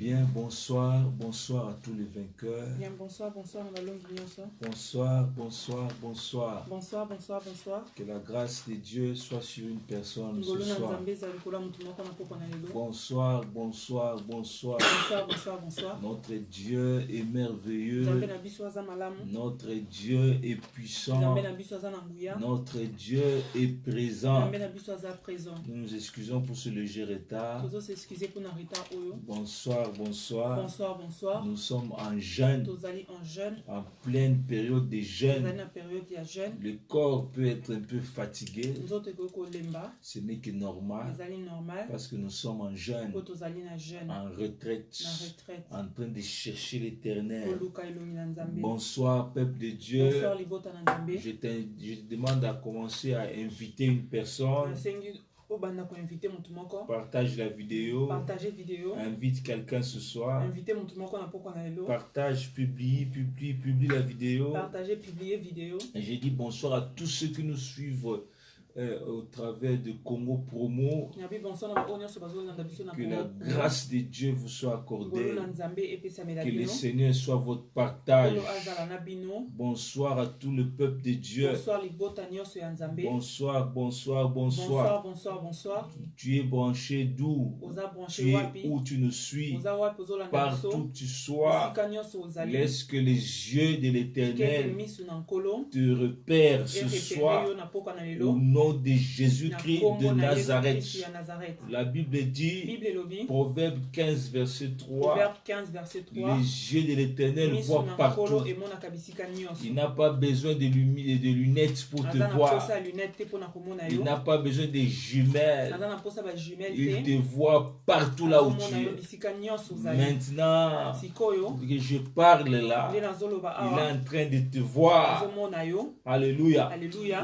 Bien, bonsoir, bonsoir à tous les vainqueurs. Bien, bonsoir, bonsoir, Bonsoir, bonsoir, bonsoir. Bonsoir, bonsoir, bonsoir. Que la grâce de Dieu soit sur une personne ce soir. Bonsoir, bonsoir, bonsoir. Bonsoir, bonsoir, bonsoir. Notre Dieu est merveilleux. Notre Dieu est puissant. Notre Dieu est présent. Nous nous excusons pour ce léger retard. Bonsoir, bonsoir. Bonsoir, bonsoir. Nous sommes en jeûne, en pleine période de jeûne. Le corps peut être un peu fatigué. Ce n'est que normal parce que nous sommes en jeûne, en retraite, en train de chercher l'Éternel. Bonsoir, peuple de Dieu. Je te demande à commencer à inviter une personne. Partage la vidéo. Invite quelqu'un ce soir. Partage, publie la vidéo. Et j'ai dit bonsoir à tous ceux qui nous suivent au travers de Congo Promo. Que la grâce de Dieu vous soit accordée. Que le Seigneur soit votre partage. Bonsoir à tout le peuple de Dieu. Bonsoir, bonsoir, bonsoir. Tu es branché d'où? Tu es où tu nous suis? Partout où tu sois, laisse que les yeux de l'Éternel te repèrent ce soir au nom de Jésus-Christ de Nazareth. La Bible dit, Proverbe 15, verset 3, les yeux de l'Éternel voient partout. Il n'a pas besoin de lunettes pour te voir. Il n'a pas besoin de jumelles. Il te voit partout là où tu es. Maintenant que je parle là, il est en train de te voir. Alléluia.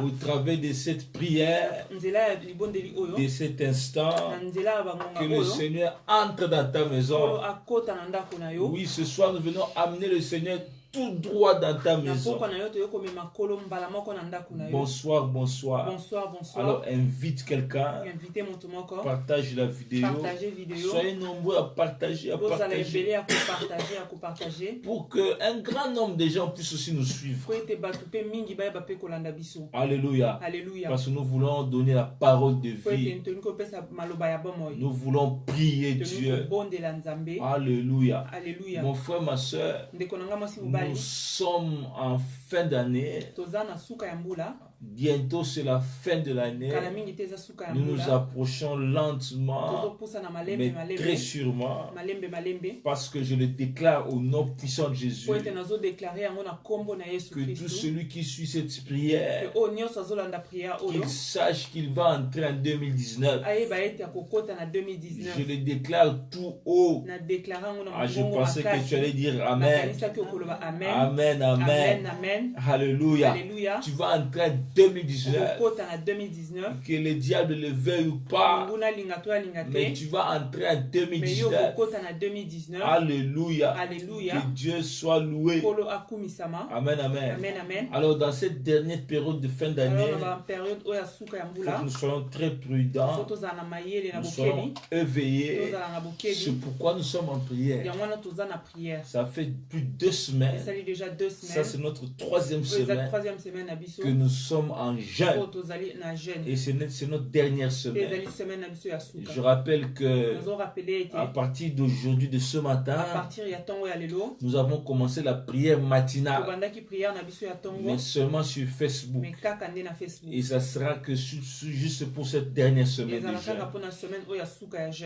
Au travers de cette prière, de cet instant, que le Seigneur entre dans ta maison. Oui, ce soir nous venons amener le Seigneur tout droit dans ta maison. Bonsoir, bonsoir. Bonsoir, bonsoir. Alors invite quelqu'un. Partage la vidéo. Soyez nombreux à partager, à partager. Pour qu'un grand nombre de gens puissent aussi nous suivre. Alléluia. Alléluia. Parce que nous voulons donner la parole de vie. Nous voulons prier Dieu. Alléluia. Alléluia. Mon frère, ma soeur, nous sommes en fin d'année. Bientôt c'est la fin de l'année. Nous nous approchons lentement, mais très sûrement, parce que je le déclare au nom puissant de Jésus, que tout celui qui suit cette prière, qu'il sache qu'il va entrer en 2019. Je le déclare tout haut. Je pensais que tu allais dire Amen. Amen, amen. Alléluia. Tu vas entrer en 2019. Que le diable le veuille ou pas, mais tu vas entrer en 2019. Alléluia. Que Dieu soit loué. Amen, amen. Alors dans cette dernière période de fin d'année, il faut que nous soyons très prudents. Nous soyons éveillés. C'est pourquoi nous sommes en prière. Ça fait plus de 2 semaines. Ça c'est notre 3e semaine que nous sommes en jeûne. Et c'est notre dernière semaine. Je rappelle que à partir d'aujourd'hui, de ce matin, nous avons commencé la prière matinale, mais seulement sur Facebook. Et ça sera que juste pour cette dernière semaine de jeûne.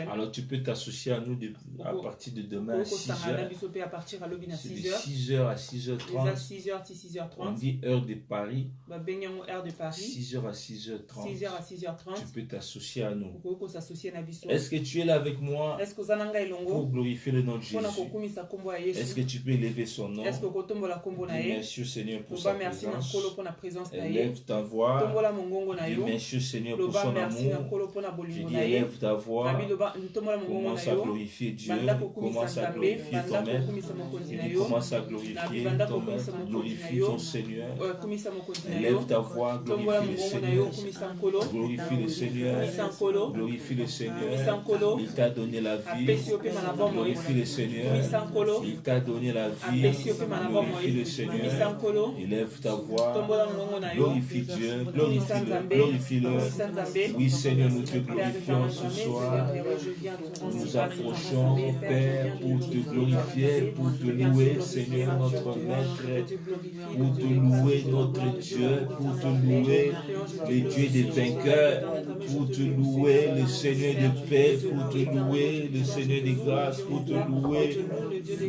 Alors tu peux t'associer à nous à partir de demain à 6h. C'est de 6h à 6h30. On dit heure de Paris. 6h à 6h30. Tu peux t'associer à nous. Est-ce que tu es là avec moi pour glorifier le nom de Jésus? Est-ce que tu peux élever son nom? Dis merci Seigneur pour sa présence. Élève ta voix. Dis merci Seigneur pour son amour. Je dis élève ta voix. Commence à glorifier Dieu. Commence à glorifier ton maître. Je dis commence à glorifier ton maître. Glorifie ton Seigneur. Élève ta voix. voix, glorifie le Seigneur. Glorifie le Seigneur. Glorifie le Seigneur. Il t'a donné la vie. Glorifie le Seigneur. Il t'a donné la vie. Glorifie le Seigneur. Élève ta voix. Glorifie Dieu. Glorifie-le. Oui, Seigneur, nous te glorifions ce soir. Nous nous approchons au Père pour te glorifier, pour te louer, Seigneur, notre Maître, pour te louer, notre Dieu, pour te louer, le Dieu des vainqueurs, pour te louer, le Seigneur de paix, pour te louer, le Seigneur des grâces, pour te louer,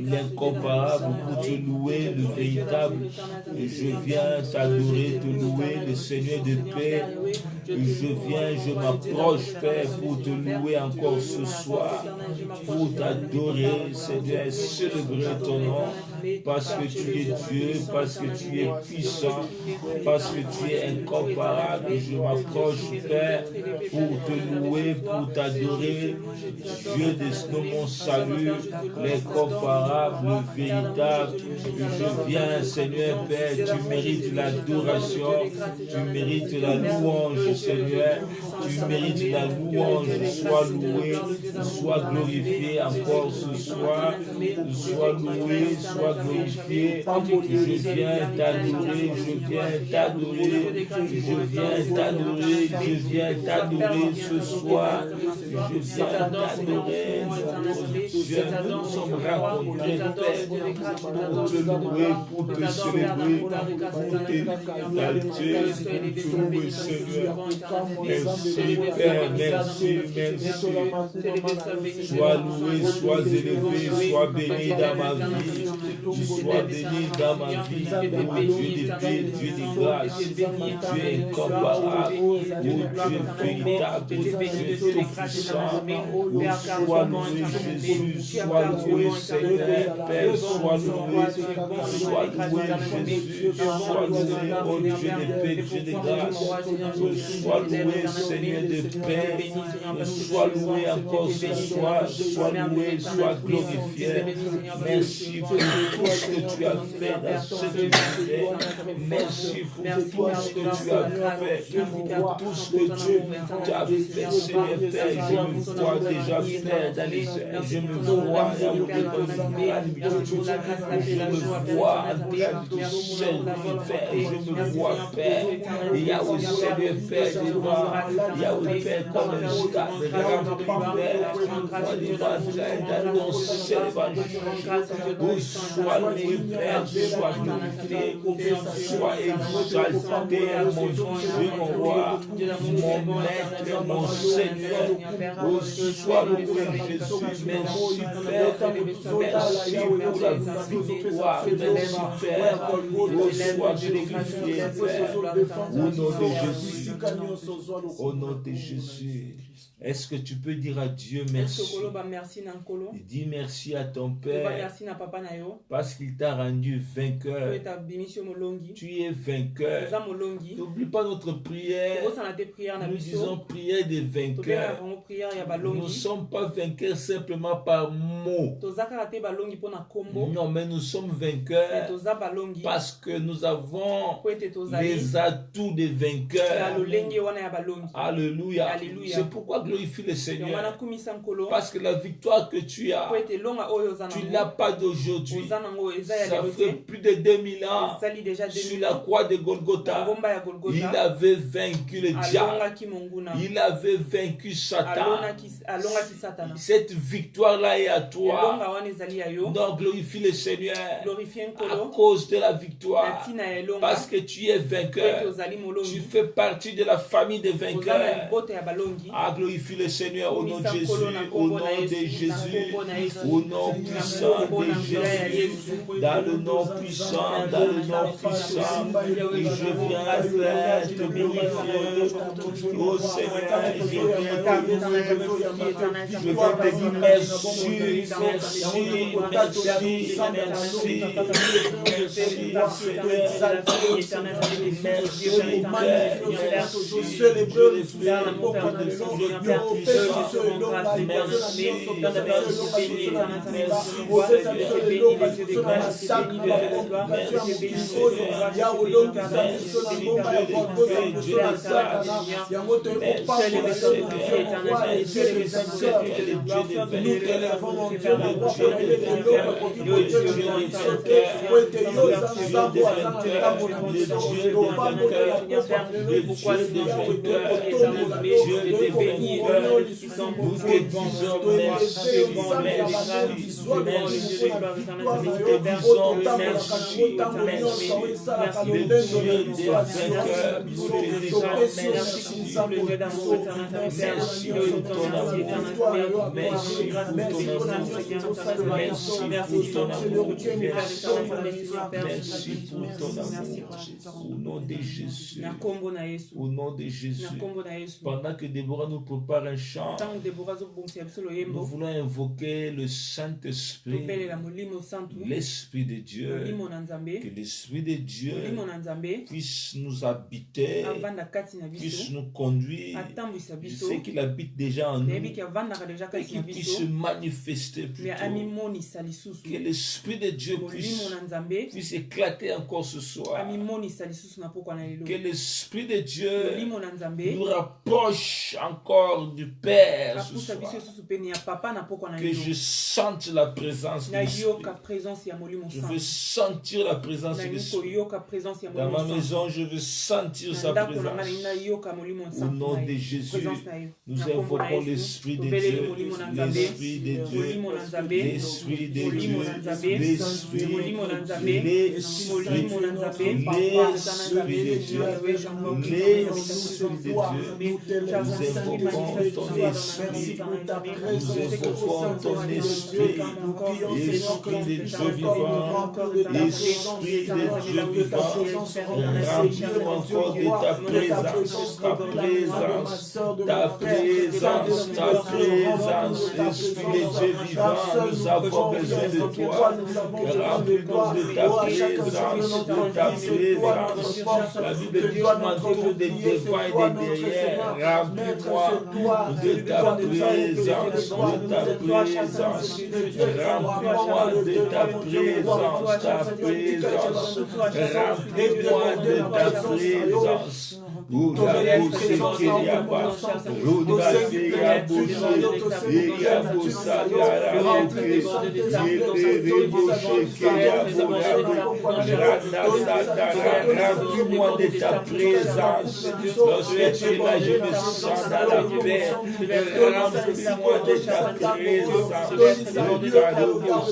l'incomparable, pour te louer, le véritable. Et je viens t'adorer, te louer, le Seigneur de paix. Et je viens, je m'approche, Père, pour te louer encore ce soir, pour t'adorer, Seigneur, célébrer ton nom, parce que tu es Dieu, parce que tu es puissant, parce que tu es incomparable. Je m'approche, Père, pour te louer, pour t'adorer, Dieu de mon salut, l'incomparable, le véritable. Je viens, Seigneur, Père, tu mérites l'adoration, tu mérites la louange, Seigneur, tu mérites la louange. Sois loué, sois glorifié encore ce soir, sois loué, sois glorifié. Je viens t'adorer, je viens t'adorer, je viens t'adorer, je viens t'adorer ce soir, je viens t'adorer. Nous sommes rencontrés, Père, pour te louer, pour te célébrer, pour t'exalter, pour te louer, Seigneur. Merci, Père, merci, merci. Sois loué, sois élevé, sois béni dans ma vie. Sois béni dans ma vie. Dieu de paix, Dieu de grâce, Dieu incomparable, Dieu véritable, Dieu tout-puissant. Sois loué, Jésus, sois loué, Seigneur, Père, sois loué, Jésus, sois loué, oh Dieu de paix, Dieu de grâce. Sois loué, Seigneur de paix, sois loué encore ce soir, sois loué, sois glorifié. Merci pour tout ce que tu as fait dans cette unité. Merci pour tout ce que tu as fait, pour tout ce que tu as fait, Seigneur Père. Je me vois déjà faire dans les airs, je me vois avec ton gratitude, je me vois en train de servir, Père, je me vois, Père. Il y a au Seigneur Père devant, il y a au Père comme un stade rempli, Père. Moi, devant d'annoncer l'évangile. Oh, sois loué, Père, sois glorifié, sois exalté, mon Dieu, mon roi, mon maître, mon Seigneur. Oh, sois loué, Jésus, merci, Père, merci pour la victoire, merci, Père. Oh, sois glorifié, Père, au nom de Jésus. Au nom de Jésus. Est-ce que tu peux dire à Dieu merci? Dis merci à ton Père parce qu'il t'a rendu vainqueur. Tu es vainqueur. N'oublie pas notre prière. Nous disons prière des vainqueurs. Nous ne sommes pas vainqueurs simplement par mots. Non, mais nous sommes vainqueurs parce que nous avons les atouts des vainqueurs. Alléluia. C'est pourquoi glorifie le Seigneur. Parce que la victoire que tu as, tu ne l'as pas d'aujourd'hui. Ça fait plus de 2000 ans. Sur la croix de Golgotha, il avait vaincu le diable. Il avait vaincu Satan. Cette victoire-là est à toi. Donc glorifie le Seigneur à cause de la victoire. Parce que tu es vainqueur. Tu fais partie de la famille des vainqueurs. Glorifie le Seigneur au nom de Jésus, au nom de Jésus, au nom puissant de Jésus, dans le nom puissant, dans le nom puissant. Et je viens faire te glorifier, oh Seigneur, je viens te dire merci, merci, merci, merci, merci, Seigneur, merci, Père, Au nom de Jésus. Au nom de Jésus. Pendant que Déborah nous prépare un chant, nous voulons invoquer le Saint-Esprit, l'Esprit de Dieu, que l'Esprit de Dieu puisse nous habiter, puisse nous conduire. Je sais qu'il habite déjà en nous, et qu'il puisse se manifester plutôt. Que l'Esprit de Dieu puisse éclater encore ce soir. Que l'Esprit de Dieu nous rapproche encore du Père ce soir. Que je sente la présence de l'Esprit. Je veux sentir la présence de l'Esprit. Dans ma maison, je veux sentir sa présence. Au nom de Jésus, nous invoquons l'Esprit de Dieu, l'Esprit de Dieu, l'Esprit de Dieu, l'Esprit de Dieu, nous invoquons ton Esprit, nous invoquons ton Esprit, Esprit de Dieu vivant, Esprit de Dieu vivant, remplis-nous encore de ta présence, ta présence, ta présence, ta présence, Esprit de Dieu vivant, nous avons besoin de toi, remplis-nous de ta présence, de ta présence. La Bible dit que de devant et de derrière, remplis-moi de ta présence, de ta présence, remplis-moi de ta présence, ta présence, remplis-moi de ta présence. Remplis-moi de ta présence. Lorsque tu es là, je me sens dans la paix. Remplis-moi de ta présence. Remplis-moi de ta présence,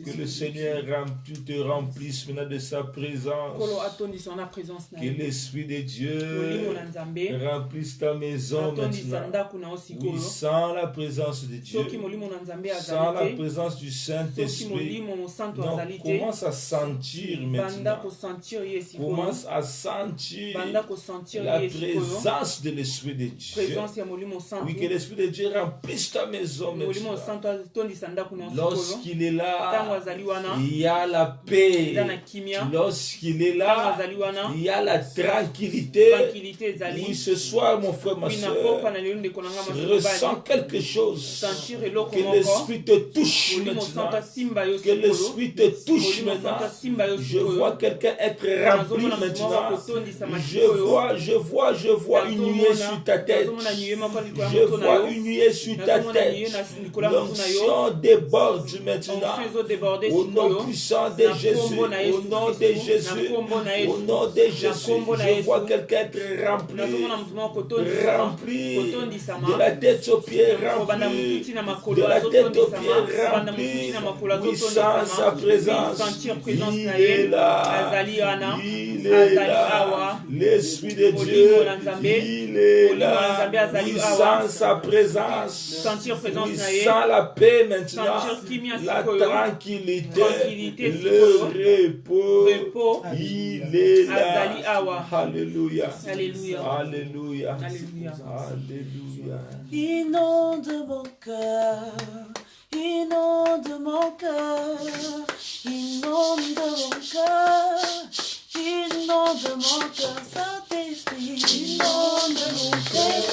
que le Seigneur te remplisse maintenant de sa présence. Que l'Esprit de Dieu remplisse ta maison maintenant. Oui, sans la présence de Dieu, sans la présence du Saint-Esprit, commence à sentir maintenant. Commence à sentir la présence de l'Esprit de Dieu. Oui, que l'Esprit de Dieu remplisse ta maison maintenant. Lorsqu'il est là, il y a la paix. Lorsqu'il est là, il y a la tranquillité. Oui, ce soir, mon frère, ma soeur, je ressens quelque chose. Que l'Esprit te touche maintenant. Que l'Esprit te touche maintenant. Je vois quelqu'un être rempli maintenant. Je vois une nuée sur ta tête. Je vois une nuée sur ta tête. L'onction déborde maintenant. Au nom puissant de Jésus. Au nom de Jésus. Au nom de Jésus. Je vois quelqu'un être rempli. Rempli de la tête aux pieds. Rempli de la tête aux pieds. Rempli. Oui, sans sa présence. Il est là. Il est là. L'Esprit de Dieu. Il est là. Oui, sans sa présence. Oui, sans la paix maintenant. La tranquillité. Le repos. Il est là. Alléluia. Alléluia. Alléluia. Alléluia. Inonde mon cœur. Inonde mon cœur. Inonde mon cœur. Inonde mon cœur. Saint-Esprit. Inonde mon cœur.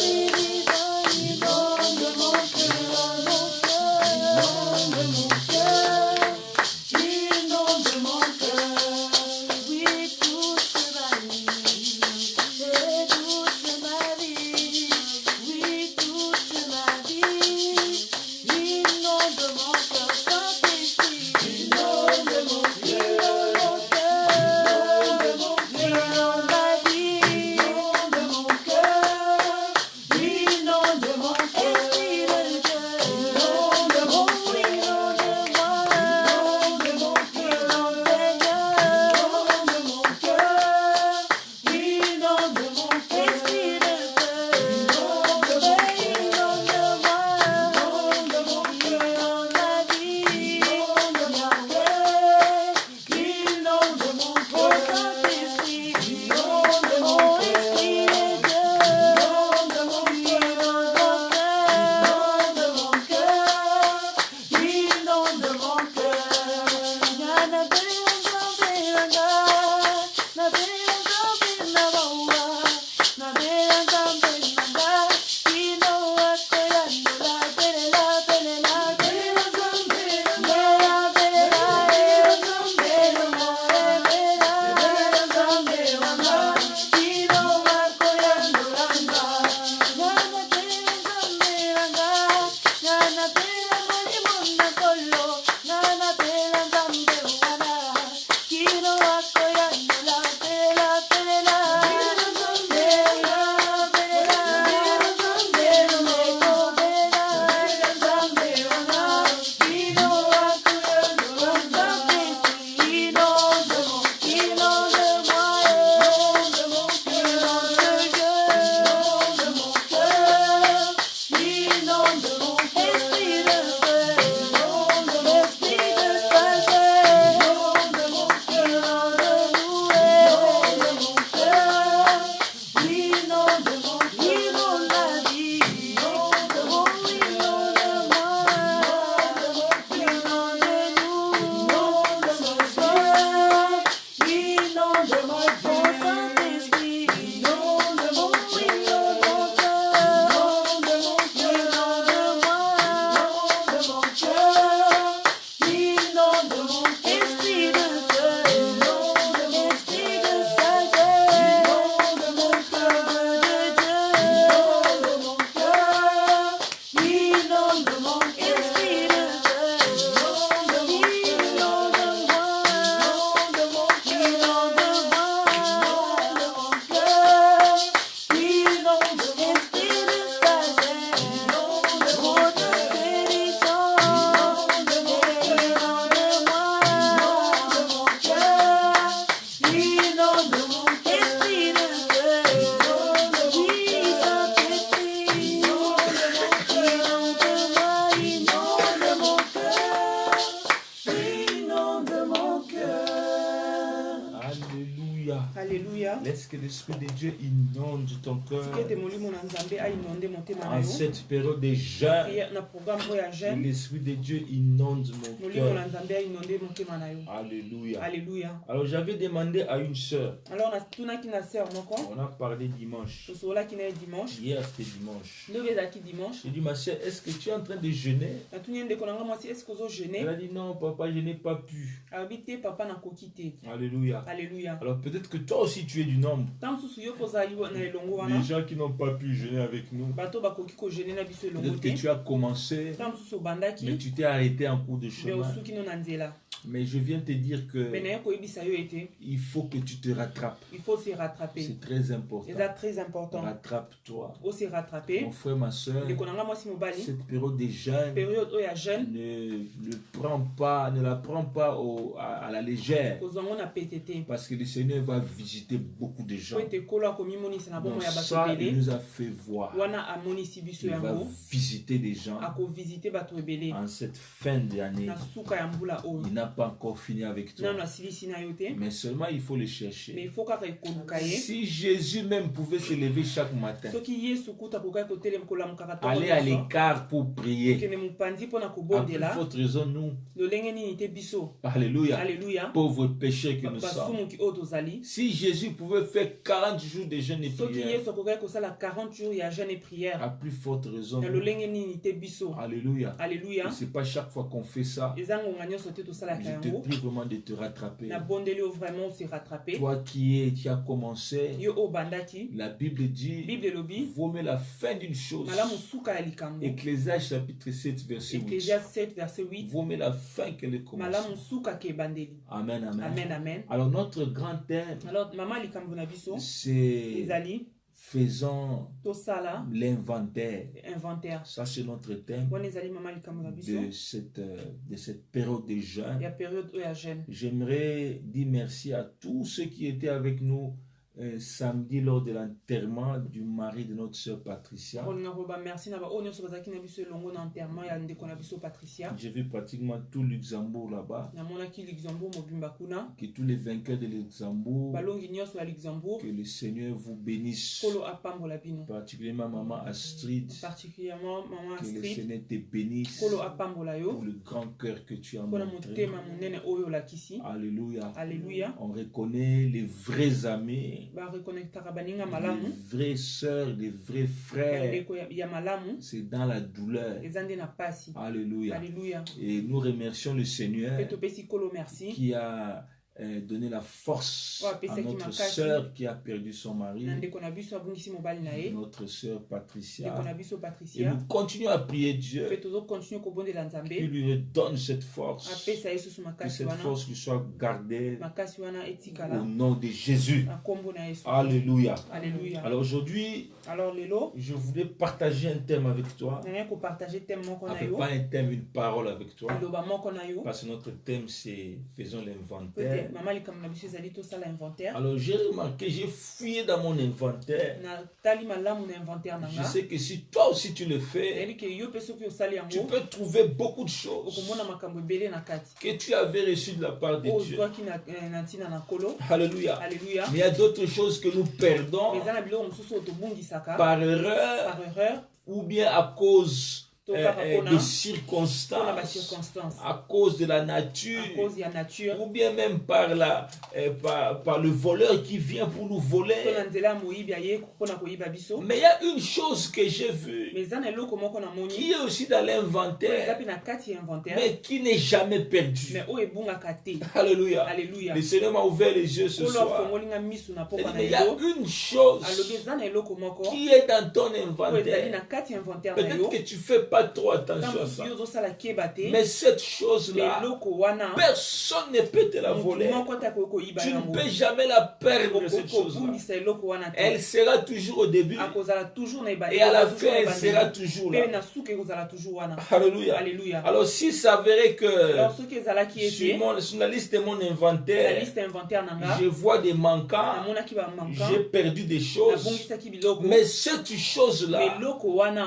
Inonde mon cœur. Inonde mon cœur. Inonde mon cœur. Oui, toute ma vie. Et toute ma vie. Oui, toute ma vie. Inonde mon cœur. Saint-Esprit. Inonde mon cœur. Alléluia. Laisse que l'Esprit de Dieu inonde ton cœur. En cette période de jeûne, que l'Esprit de Dieu inonde mon cœur. Alléluia. Alléluia. Alors j'avais demandé à une sœur. Alors On a parlé dimanche. Hier c'était dimanche. J'ai dit, ma sœur, est-ce que tu es en train de jeûner? Elle a dit, non papa, je n'ai pas pu. Alléluia. Alléluia. Alors peut-être que toi aussi tu es du nombre. Les gens qui n'ont pas pu jeûner avec nous. Peut-être que tu as commencé, mais tu t'es arrêté en cours de chemin. Mais je viens te dire que il faut que tu te rattrapes. Il faut se rattraper. C'est très important. C'est très important. Rattrape-toi. Se rattraper. Mon frère, ma soeur, cette période de jeûne, ne la prends pas à la légère. Parce que le Seigneur va visiter beaucoup de gens. Donc ça, il nous a fait voir. Il va visiter des gens en cette fin d'année. Il n'a pas encore fini avec toi. Mais seulement il faut le chercher. Si Jésus même pouvait se lever chaque matin, aller à l'écart pour prier, à plus forte raison nous. Alléluia. Pauvres pécheurs que nous sommes. Si Jésus pouvait faire 40 jours de jeûne et prière, à plus forte raison nous. Alléluia. C'est pas chaque fois qu'on fait ça. Je te prie vraiment de te rattraper. Toi qui as commencé, la Bible dit, vaut mieux la fin d'une chose. Ecclésiaste chapitre 7 verset 8. Vaut mieux la fin que le commencement. Amen, amen. Alors notre grand thème, c'est faisons l'inventaire. Ça c'est notre thème de cette période de jeûne. J'aimerais dire merci à tous ceux qui étaient avec nous samedi lors de l'enterrement du mari de notre sœur Patricia. J'ai vu pratiquement tout Luxembourg là-bas. Que tous les vainqueurs de Luxembourg, que le Seigneur vous bénisse. Particulièrement maman Astrid. Que le Seigneur te bénisse pour le grand cœur que tu as montré. Alléluia. On reconnaît les vrais amis, les vraies sœurs, les vrais frères. C'est dans la douleur. Alléluia. Et nous remercions le Seigneur qui a donné la force à notre sœur qui a perdu son mari, notre sœur Patricia. Et nous continuons à prier Dieu qui lui redonne cette force, que cette force lui soit gardée au nom de Jésus. Alléluia. Alors aujourd'hui, je voulais partager un thème avec toi. Pas un thème, une parole avec toi. Parce que notre thème c'est faisons l'inventaire. Alors j'ai remarqué, j'ai fouillé dans mon inventaire. Je sais que si toi aussi tu le fais, tu peux trouver beaucoup de choses que tu avais reçues de la part de Dieu. Alléluia. Mais il y a d'autres choses que nous perdons par erreur ou bien à cause des circonstances, à cause de la nature, ou bien même par le voleur qui vient pour nous voler. Mais il y a une chose que j'ai vue qui est aussi dans l'inventaire, mais qui n'est jamais perdue. Alléluia. Le Seigneur m'a ouvert les yeux ce soir. Il y a une chose qui est dans ton inventaire. Peut-être que tu fais pas trop attention à ça. Mais cette chose-là, personne ne peut te la voler. Tu ne peux jamais la perdre, cette chose-là. Elle sera toujours au début. Et à la fin, elle sera toujours là. Alléluia. Alors, s'il s'avérait que sur la liste de mon inventaire, je vois des manquants, j'ai perdu des choses, mais cette chose-là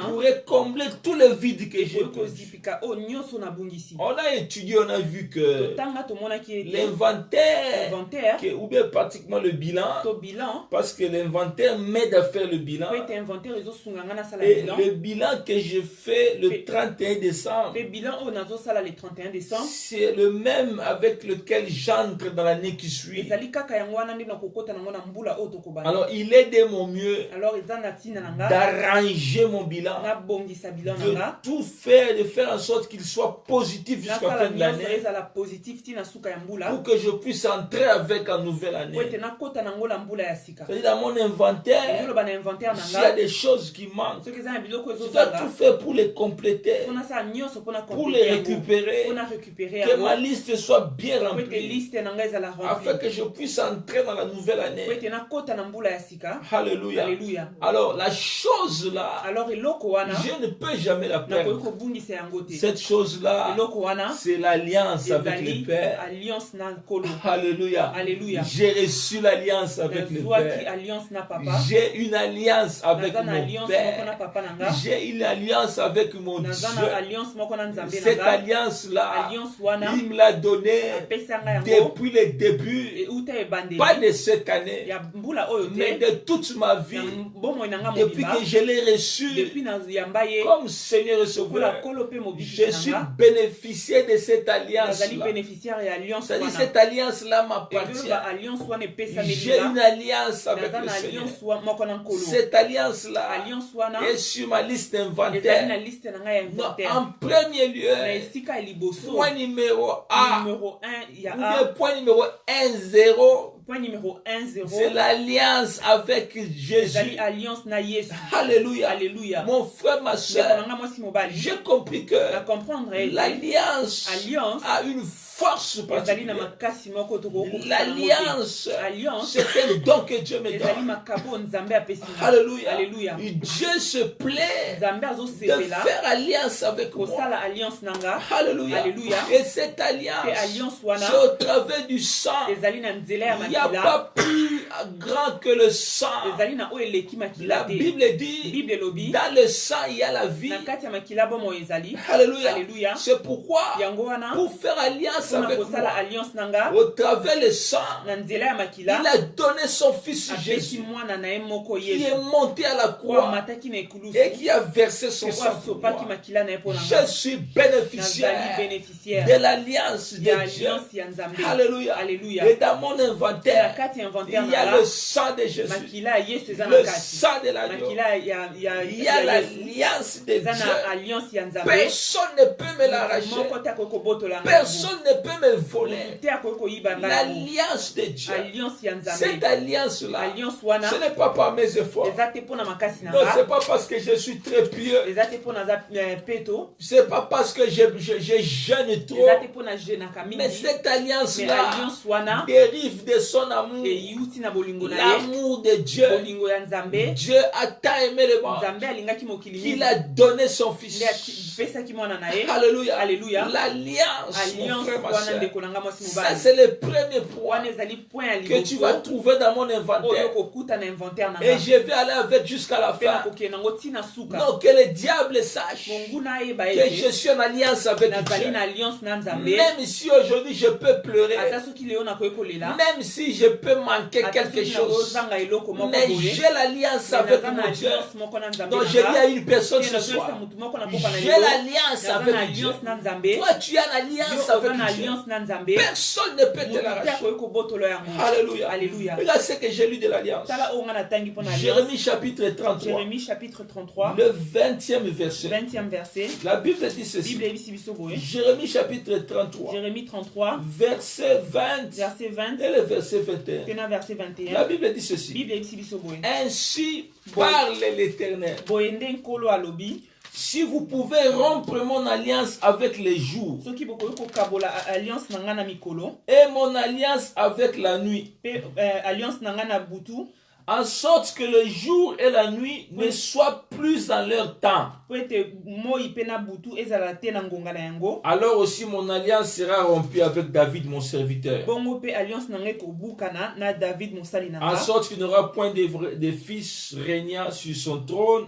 pourrait combler tous les vide que j'ai perdu. On a étudié, on a vu que l'inventaire, ou bien pratiquement le bilan, parce que l'inventaire m'aide à faire le bilan. Et le bilan que je fais le 31 décembre, c'est le même avec lequel j'entre dans l'année qui suit. Alors il est de mon mieux d'arranger mon bilan, de tout faire, de faire en sorte qu'il soit positif jusqu'à la fin de l'année, pour que je puisse entrer avec en nouvelle année. C'est-à-dire dans mon inventaire, s'il y a des choses qui manquent, je dois tout faire pour les compléter, pour les récupérer, que ma liste soit bien remplie, afin que je puisse entrer dans la nouvelle année. Alléluia. Alors la chose là, je ne peux jamais la perdre. Cette chose là, c'est l'alliance avec le Père. Alléluia. J'ai reçu l'alliance avec le Père. J'ai une alliance avec mon Père. J'ai une alliance avec mon Dieu. Cette alliance là, il me l'a donnée depuis le début, pas de cette année, mais de toute ma vie, depuis que je l'ai reçu comme Seigneur et Sauveur. Je suis bénéficiaire de cette alliance là. C'est-à-dire cette alliance là m'appartient. J'ai une alliance avec le Seigneur. Cette alliance là est sur ma liste d'inventaire. En premier lieu, point numéro A, ou bien point numéro 1-0, point numéro 1-0, c'est l'alliance avec Jésus. Alléluia. Alléluia. Mon frère, ma soeur, j'ai compris que l'alliance a une force particulière. L'alliance, c'est un don que Dieu me donne. Alléluia. Dieu se plaît de faire alliance avec moi. Alléluia. Et cette alliance, c'est au travers du sang. Il n'y a pas plus grand que le sang. La Bible dit, dans le sang, il y a la vie. Alléluia. C'est pourquoi, pour faire alliance avec moi, au travers le sang, il a donné son fils Jésus, qui est monté à la croix et qui a versé son sang pour moi. Je suis bénéficiaire de l'alliance de Dieu. Alléluia. Et dans mon inventaire, il y a le sang de Jésus, le sang de l'agneau, il y a l'alliance de Dieu. Personne ne peut me l'arracher, personne ne peut me voler l'alliance de Dieu. Cette alliance-là, ce n'est pas par mes efforts, non, c'est pas parce que je suis très pieux, c'est pas parce que je jeûne trop, mais cette alliance-là dérive de son amour, l'amour de Dieu. Dieu a tant aimé le monde qu'il a donné son fils. Alléluia. L'alliance, mon frère, ma soeur, ça c'est le premier point que tu vas trouver dans mon inventaire. Et je vais aller avec jusqu'à la fin. Donc que le diable sache que je suis en alliance avec Dieu. Même si aujourd'hui je peux pleurer, même si je peux manquer quelque chose, mais j'ai l'alliance avec mon Dieu. Donc je dis à une personne ce soir, j'ai l'alliance avec Dieu. Toi tu as l'alliance avec Dieu. Personne ne peut te l'arracher. Alléluia. Regarde ce que j'ai lu de l'alliance. Jérémie chapitre 33. Le 20e verset. La Bible dit ceci. Jérémie chapitre 33. Verset 20. Et le verset 21. La Bible dit ceci. Ainsi parle l'Éternel. Si vous pouvez rompre mon alliance avec les jours et mon alliance avec la nuit, en sorte que le jour et la nuit ne soient plus dans leur temps, alors aussi mon alliance sera rompue avec David mon serviteur, en sorte qu'il n'aura point de fils régnant sur son trône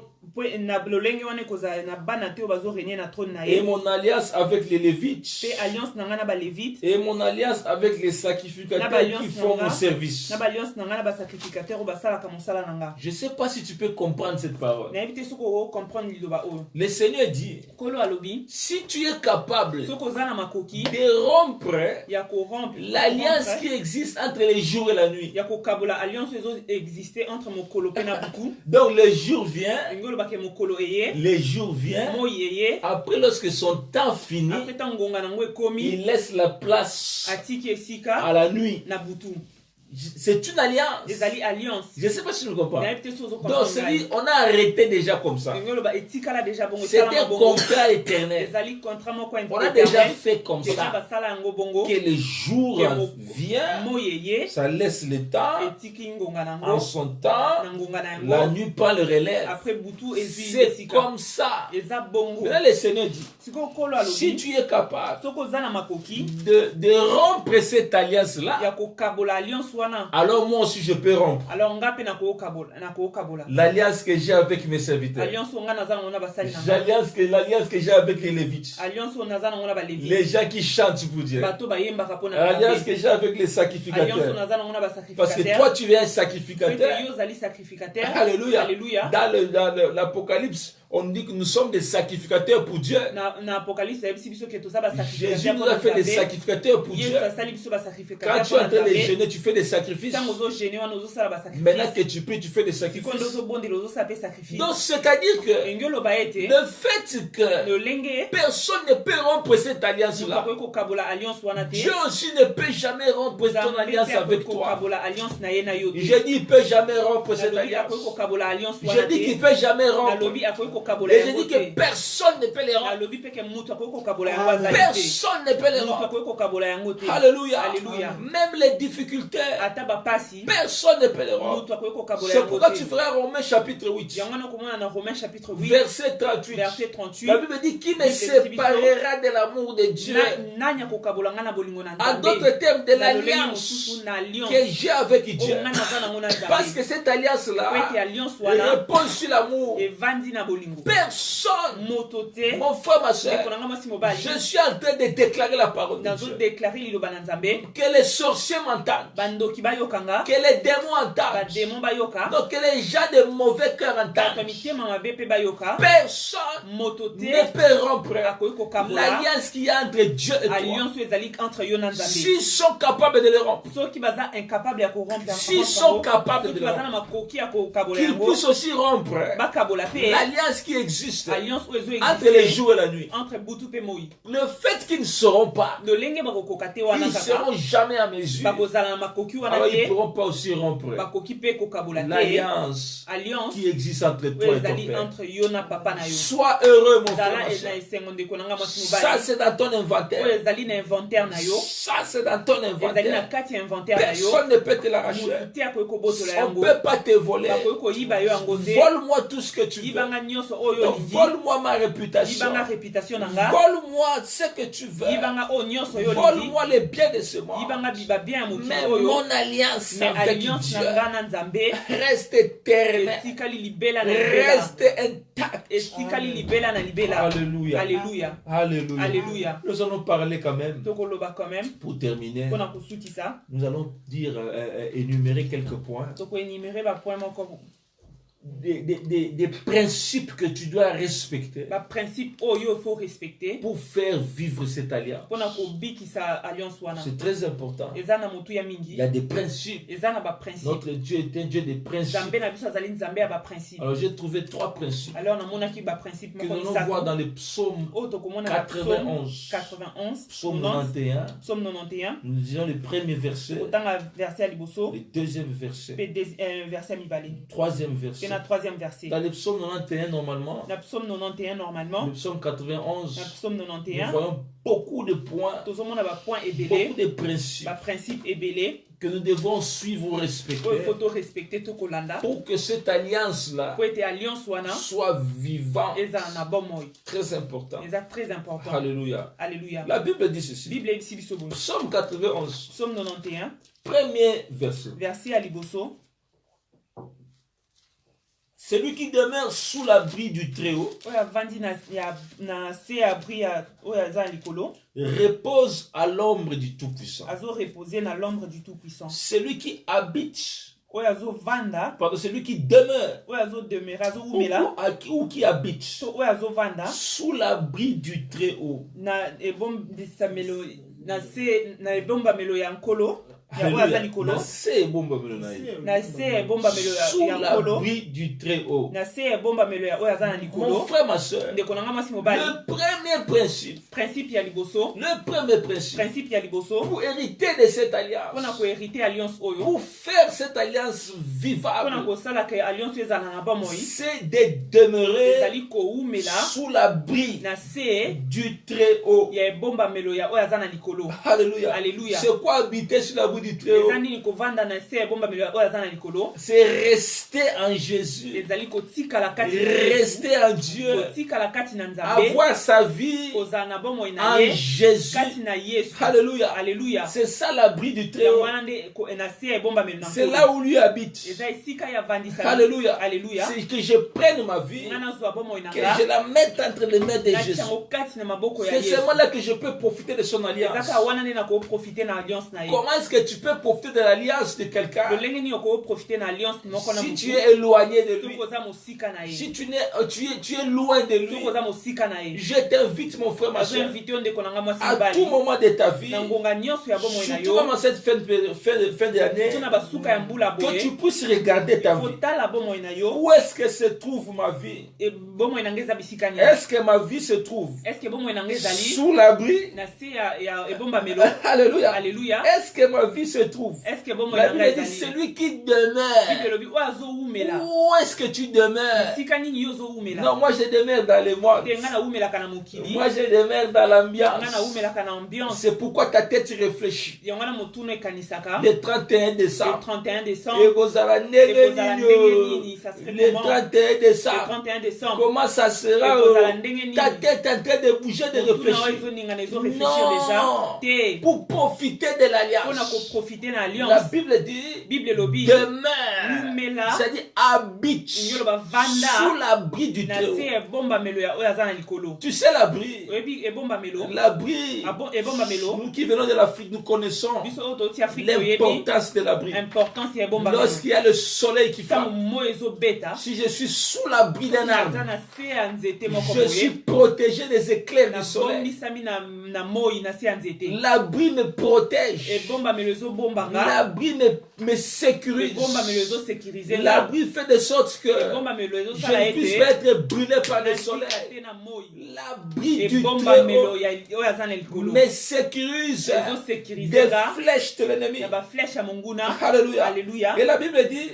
Et mon alliance avec les Lévites. Et mon alliance avec les sacrificateurs qui font mon service. Je ne sais pas si tu peux comprendre cette parole. Le Seigneur dit, si tu es capable de rompre l'alliance qui existe entre les jours et la nuit. Donc le jour vient, après lorsque son temps finit, il laisse la place à la nuit. C'est une alliance. Je ne sais pas si tu me comprends. Donc, c'est-à-dire, on a arrêté déjà comme ça. C'est un contrat éternel. On a déjà fait comme ça. Que le jour vient, ça laisse le temps, en son temps, la nuit prend le relève. C'est comme ça. Là, le Seigneur dit, si tu es capable de rompre cette alliance-là, alors moi aussi je peux rompre l'alliance que j'ai avec mes serviteurs, l'alliance que j'ai avec les Lévites, les gens qui chantent pour Dieu, l'alliance que j'ai avec les sacrificateurs, parce que toi tu es un sacrificateur. Alléluia. Dans l'Apocalypse, on dit que nous sommes des sacrificateurs pour Dieu. Jésus nous a fait des sacrificateurs pour Dieu. Quand tu es en train de jeûner, tu fais des sacrifices. Maintenant que tu pries, tu fais des sacrifices. Donc, c'est-à-dire que le fait que personne ne peut rompre cette alliance-là, Dieu aussi ne peut jamais rompre ton alliance avec toi. Je dis, il ne peut jamais rompre cette alliance. Je dis qu'il ne peut jamais rompre. Et je dis que personne ne peut les rompre. Personne ne peut les rompre. Alléluia. Même les difficultés, personne ne peut les rompre. C'est pourquoi tu feras Romains chapitre 8, verset 38. La Bible dit, qui me séparera de l'amour de Dieu? En d'autres termes, de l'alliance que j'ai avec Dieu. Parce que cette alliance-là repose sur l'amour. Personne, mon frère, ma soeur, je suis en train de déclarer la parole de Dieu. Que les sorciers m'entendent, que les démons entendent, donc que les gens de mauvais cœur entendent. Personne ne peut rompre l'alliance qu'il y a entre Dieu et toi. S'ils sont capables de le rompre, s'ils sont capables de le rompre, qu'ils puissent aussi rompre l'alliance qui existe entre les jours et la nuit. Le fait qu'ils ne seront pas, ils ne seront jamais à mesure, alors ils ne pourront pas aussi rompre l'alliance qui existe entre toi et ton père. Sois heureux, mon frère. Ça c'est dans ton inventaire. Ça c'est dans ton inventaire. Personne ne peut te l'arracher. On ne peut pas te voler. Vole-moi tout ce que tu veux. Vole-moi ma réputation. Vole-moi ce que tu veux. Vole-moi les biens de ce monde. Mais mon alliance avec Dieu reste éternelle. Reste intacte. Alléluia. Alléluia. Nous allons parler quand même. Pour terminer, nous allons dire, énumérer quelques points. Des principes que tu dois respecter pour faire vivre cette alliance. C'est très important. Il y a des principes. Notre Dieu est un Dieu des principes. Alors j'ai trouvé 3 principes que nous allons voir dans les psaumes 91, psaume 91. Nous disons le premier verset, le deuxième verset, le troisième verset. Dans le psaume 91 normalement, le psaume 91, nous voyons beaucoup de points, beaucoup de principes que nous devons suivre ou respecter pour que cette alliance-là soit vivante. Très important. Alléluia. La Bible dit ceci. Psaume 91, premier verset. Celui qui demeure sous l'abri du Très-Haut repose à l'ombre du Tout-Puissant. Celui qui habite, pardon, celui qui demeure ou qui habite sous l'abri du Très-Haut. Sous l'abri du Très-Haut. Mon frère, ma soeur, le premier principe pour hériter de cette alliance, pour faire cette alliance vivable, c'est de demeurer sous l'abri du Très-Haut. Alléluia. C'est quoi habiter sous l'abri du Très-Haut? C'est rester en Jésus, rester en Dieu, avoir sa vie en Jésus. Alléluia. C'est ça l'abri du Très-Haut. C'est là où lui habite. Alléluia. C'est que je prenne ma vie, que je la mette entre les mains de Jésus. C'est seulement là que je peux profiter de son alliance. Comment est-ce que tu peux profiter de l'alliance de quelqu'un si tu es éloigné de lui, si tu es loin de lui? Je t'invite, mon frère, ma soeur, à tout moment de ta vie, surtout dans cette fin d'année, que tu puisses regarder ta vie. Où est-ce que se trouve ma vie? Est-ce que ma vie se trouve sous l'abri? Alléluia. Est-ce que ma vie se trouve? La Bible dit celui qui demeure. Où est-ce que tu demeures? Non, moi je demeure dans les mois. Moi je demeure dans l'ambiance. C'est pourquoi ta tête réfléchit. Le 31 décembre. Le 31 décembre. Comment ça sera? Ta tête est en train de bouger, de réfléchir. Non. Pour profiter de l'alliance. La Bible dit demeure, c'est-à-dire habite sous l'abri du Très-Haut. Tu sais l'abri? L'abri, nous qui venons de l'Afrique, nous connaissons l'importance de l'abri. Lorsqu'il y a le soleil qui frappe, si je suis sous l'abri d'un arbre, je suis protégé des éclairs du soleil. L'abri me protège. L'abri me sécurise. L'abri fait de sorte que je ne puisse pas être brûlé par le soleil. L'abri du Très-Haut me sécurise des flèches de l'ennemi. Alléluia. Et la Bible dit,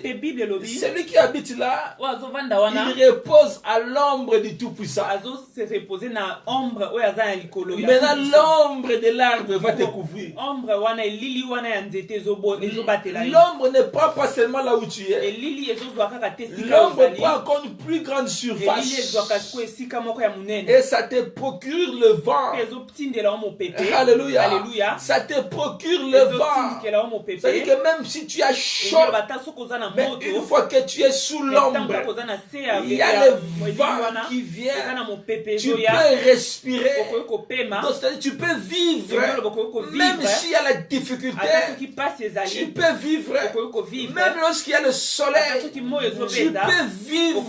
celui qui habite là, il repose à l'ombre du Tout-Puissant. Maintenant, l'ombre de l'arbre va te couvrir. L'ombre ne prend pas seulement là où tu es. L'ombre prend encore une plus grande surface. Et ça te procure le vent. Alléluia. Ça te procure le vent. C'est-à-dire que même si tu as chaud, mais une fois que tu es sous l'ombre, il y a le vent qui vient. Tu peux respirer. Donc, c'est-à-dire tu peux vivre. Même s'il y a la difficulté, tu peux vivre. Même lorsqu'il y a le soleil, tu peux vivre.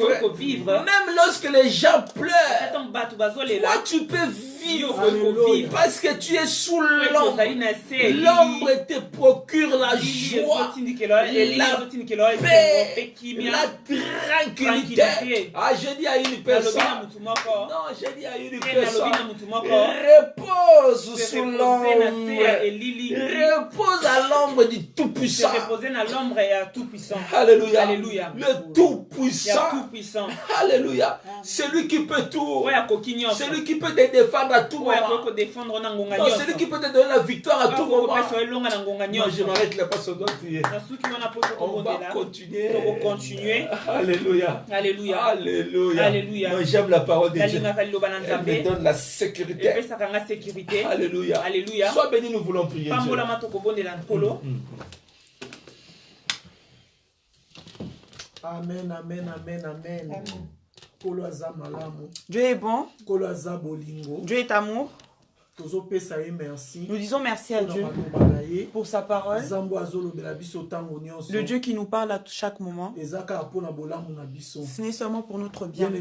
Même lorsque les gens pleurent, toi tu peux vivre. Parce que tu es sous l'ombre. L'ombre te procure la joie, la paix, la tranquillité. Ah, j'ai dit à une personne. Non, j'ai dit à une personne. Repose sous l'ombre. Repose à l'ombre du Tout-Puissant. Alléluia. Le Tout-Puissant. Alléluia. Celui qui peut tout. Celui qui peut te défendre à tout moment. Non, celui qui peut te donner la victoire à tout moment. Non, je m'arrête là parce qu'on doit prier. On va continuer. Alléluia. Moi, j'aime la parole de Dieu. Elle me donne la sécurité. Alléluia. Sois béni, nous voulons prier Dieu. Amen, amen, amen, amen. Dieu est bon. Dieu est amour. Nous disons merci à Dieu pour sa parole. Le Dieu qui nous parle à chaque moment. Ce n'est seulement pour notre bien. Nous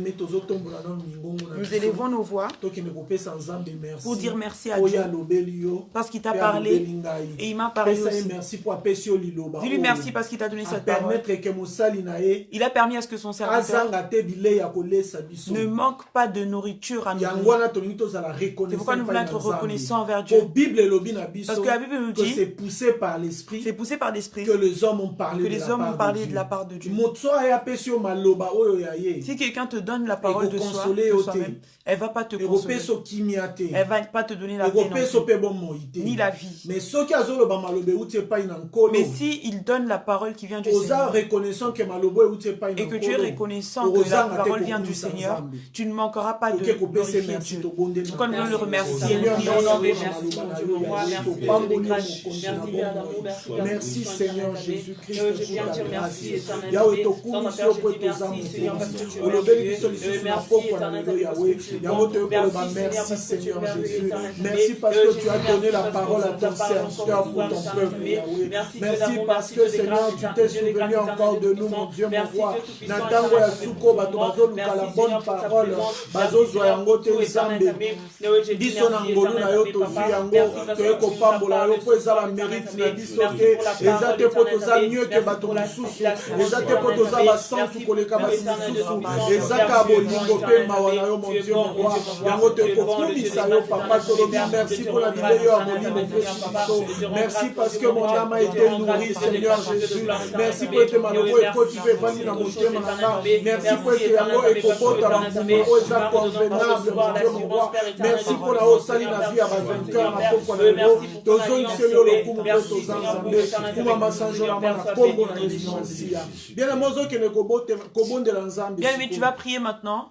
élevons nos voix pour dire merci à Dieu parce qu'il t'a parlé et il m'a parlé aussi. Dis-lui merci parce qu'il t'a donné cette parole. Il a permis à ce que son serviteur ne manque pas de nourriture à nous. C'est pourquoi nous voulons être reconnaissants envers Dieu. Parce que la Bible nous dit c'est poussé par l'esprit que les hommes ont parlé de la part de Dieu. Si quelqu'un te donne la parole de soi-même, elle ne va pas te consoler. Elle ne va pas te donner la paix ni la vie. Mais si il donne la parole qui vient du Seigneur et que tu es reconnaissant que la parole vient du Seigneur, tu ne manqueras pas de glorifier Dieu. Pourquoi nous le remercier? Merci Seigneur Jésus-Christ pour ta grâce. Merci Seigneur Jésus. Merci parce que tu as donné la parole à ton serviteur pour ton peuple. Merci parce que Seigneur tu t'es souvenu encore de nous mon Dieu mon roi. Natango ya suko bato bazoluka la bonne parole bazozwa yango te nzambe biso na ngolu na yo tozwi yango toye kopambola yo po eza bamérite na biso te eza te po toza mieux ke bato mosusu eza te po toza basantu koleka basi mosusu eza ka bolingo mpe mawa na yo mon Dieu mon roi yango toye kokumisa yo papa tolobi merci pour la bilei yo ya molimo mpesi biso merci parce que mon âme a été nourrie Seigneur Jésus merci po ete maloko ekoti mpe evandi na motema na nga merci po ete yango ekobota bankuma oyo eza convenable mon Dieu mon roi merci pour la osali na vie ya bavainqueur na pokwa na lelo tozongiseli yo lokumu mpe toza nzambe kuma masanjolama na kombo na Yesu Masiya bien mozokende kobondela nzambe bien mais tu vas prier maintenant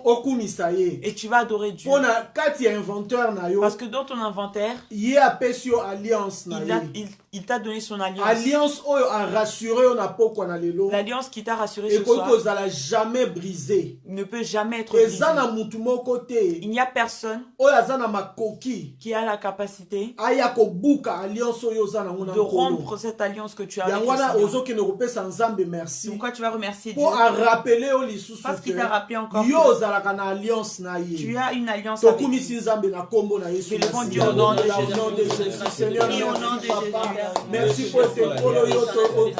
okumisa ye et tu vas adorer Dieu mpona kati ya inventeur na yo parce que dans ton inventaire ye apesi yo alliance na ye il t'a donné son alliance. Alliance oyo a rassuré on a pokwa na lelo. L'alliance qui t'a rassuré ce soir. Et que ça jamais brisé. Ne peut jamais être brisé. Ezana mutu moko te. Il n'y a personne. Oyo azana makoki. Qui a la capacité. Aya ko buka alliance oyo zana nguna. De rompre cette alliance que tu as. Yangwana ozoki ne repesa nzambe merci. Pourquoi tu vas remercier Dieu? Pour rappeler au lisusu. Parce qu'il t'a rappelé encore. Yo zalaka na alliance na ye. Tu as une alliance avec. Tokumisi nzambe na kombo na Yesu. Élevons Dieu au nom de Jésus. Seigneur, merci pour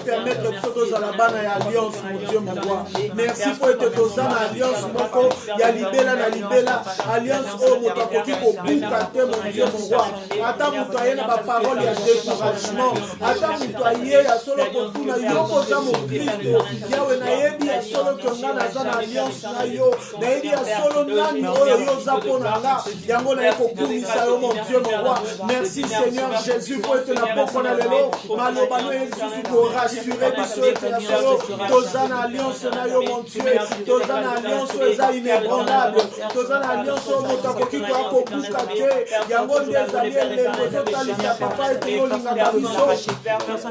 permettre de la bana alliance mon Dieu mon roi. Merci pour être dans alliance moko ya libela na libela alliance o motakoki ko buka te mon Dieu mon roi. Ata mutu ayena ba parole ya découragement, ata mutu aye ya solo kotuna yoko za mo Kristo yawe na yebi ya solo konga na za na alliance na yo na yebi ya solo nani oyo yo za pona nga yango na yeko kumisa yo mon Dieu mon roi. Merci Seigneur Jésus pour être na poko na lelo malobano yesusu ko rassurer biso ete na solo tozana alliance na yo mon Dieu tozana alliance eza inébranlable tozana alliance oyo moto akoki koya kobuka te yango nde ezali elembo ezotalisa papa ete yolingaka biso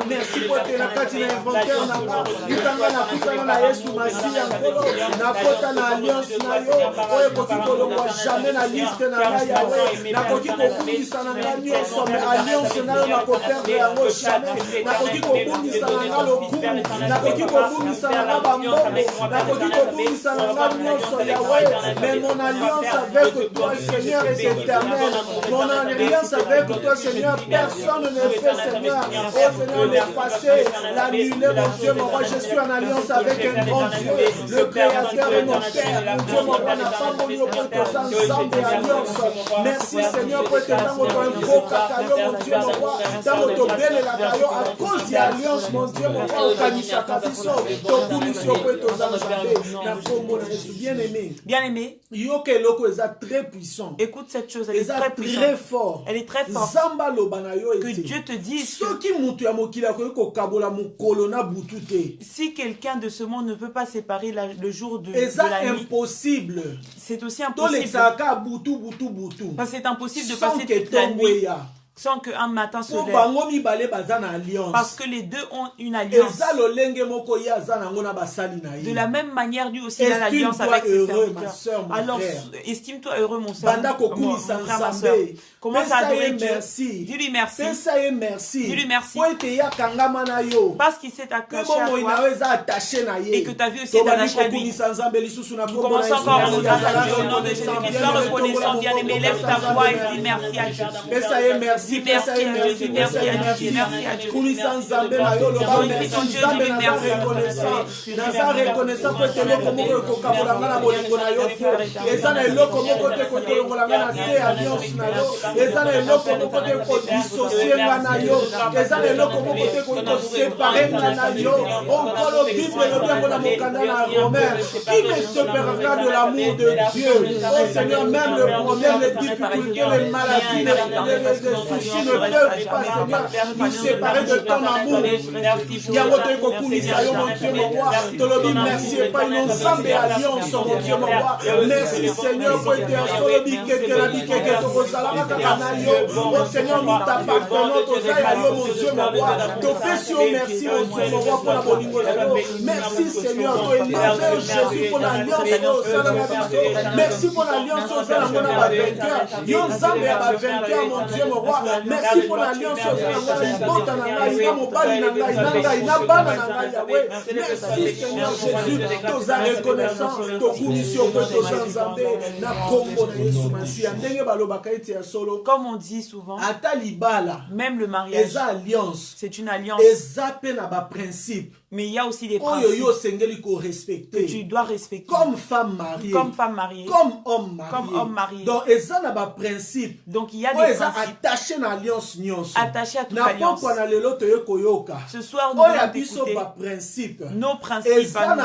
merci po ete na kati na inventaire nanga yutanga nakutana na Yesu Masiya nkolo nakota na alliance na yo oyo ekoki kolongwa jamais na liste na ngai yawe nakoki kobungisa na ngai nyonso me alliance na yo nakoperdre yango jamais nakoki kobungisa na nga lokumu nakoki kobungisa na nga bambongo nakoki kobungisa na nga nyonso yawe mais mon alliance avec toi Seigneur est éternelle mon alliance avec toi Seigneur personne ne fait Seigneur oh Seigneur l'effacer l'annuler mon Dieu mon roi je suis en alliance avec un grand Dieu le créateur et mon Père mon Dieu mon roi n'a pas voulu pour tous ensemble et alliance merci Seigneur pour être dans votre invocata mon Dieu mon roi dans votre belle la à cause de l'alliance mon Dieu mon roi okanisaka biso tokumisio po tozala nzambe na kombo na Yesu bien-aimé yoke eloko eza très puissant écoute cette chose elle est très puissante très fort elle est très forte zamba loba na yo que Dieu te dise soki mutu ya mokili akoki kokabola mokolo na butu te si quelqu'un de ce monde ne peut pas séparer le jour de la nuit impossible c'est aussi impossible butu parce que c'est impossible de passer toute la nuit sans qu'un matin se lève. Parce que les deux ont une alliance. De la même manière, lui aussi a l'alliance avec ses serviteurs. Alors, estime-toi heureux, mon frère, ma soeur. Commence à adorer Dieu. Dis-lui merci. Dis-lui merci. Parce qu'il s'est attaché à toi et que ta vie aussi est attachée à lui. Nous commençons encore à regarder au nom de Jésus-Christ. Sois reconnaissant, bien-aimé. Lève ta voix et dis merci à Dieu. Dis merci à Dieu. Merci à Dieu. Merci à Dieu. Qui me séparera de l'amour de Dieu? Oh Seigneur, même le problème, les difficultés, les maladies, les soucis ne peuvent pas, Seigneur, nous séparer de ton amour. Merci, et pas une ensemble alliance, mon Dieu, mon roi. Merci, Seigneur, pour être un solo oh Seigneur, nous t'appartenons, mon Dieu, mon roi. Merci, mon Dieu, mon roi, pour la bonne. Merci, Seigneur, pour Jésus, pour l'alliance au sein de ma vie. Merci pour l'alliance au sein de mon vainqueur. Yonzambe à vainqueur, mon Dieu, mon roi. Merci pour l'alliance au sein de mon merci, Seigneur Jésus, tous à reconnaissance, comme on dit souvent, même le mariage, c'est une alliance. Mais il y a aussi des principes que tu dois respecter. Comme femme mariée. Comme homme marié. Donc il y a des principes attachés à toute alliance. Ce soir, nous allons écouter nos principes. Dans